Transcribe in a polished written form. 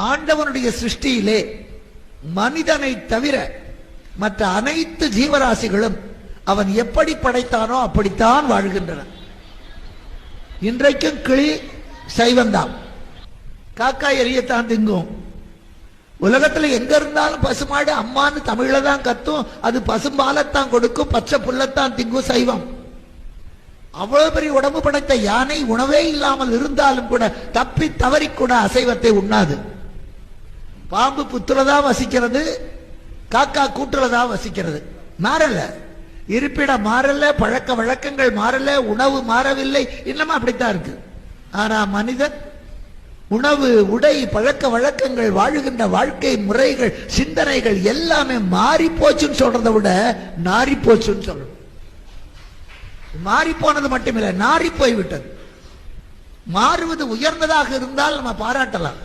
ஆண்டவனுடைய சிருஷ்டியிலே மனிதனை தவிர மற்ற அனைத்து ஜீவராசிகளும் அவன் எப்படி படைத்தானோ அப்படித்தான் வாழ்கின்றன. இன்றைக்கும் கிளி சைவந்தான், காக்கா எரியத்தான் திங்கும். உலகத்துல எங்க இருந்தாலும் பசுமாடு அம்மான்னு தமிழ்ல தான் கத்தும், அது பசும்பாலத்தான் கொடுக்கும், பச்சை புல்லத்தான் திங்கும் சைவம். அவ்வளவு பெரிய உடம்பு படைத்த யானை உணவே இல்லாமல் இருந்தாலும் கூட தப்பி தவறி கூட அசைவத்தை உண்ணாது. பாம்பு புத்துலதான் வசிக்கிறது, காக்கா கூட்டுலதான் வசிக்கிறது. மாறல, இருப்பிடம் மாறல, பழக்க வழக்கங்கள் மாறல, உணவு மாறவில்லை, இன்னமும் அப்படித்தான் இருக்கு. ஆனா மனிதன் உணவு, உடை, பழக்க வழக்கங்கள், வாழுகின்ற வாழ்க்கை முறைகள், சிந்தனைகள் எல்லாமே மாறி போச்சுன்னு சொல்றதை விட நாரி போச்சுன்னு சொல்லணும். மாறி போனது மட்டுமில்லை, நாரி போய்விட்டது. மாறுவது உயர்ந்ததாக இருந்தால் நம்ம பாராட்டலாம்.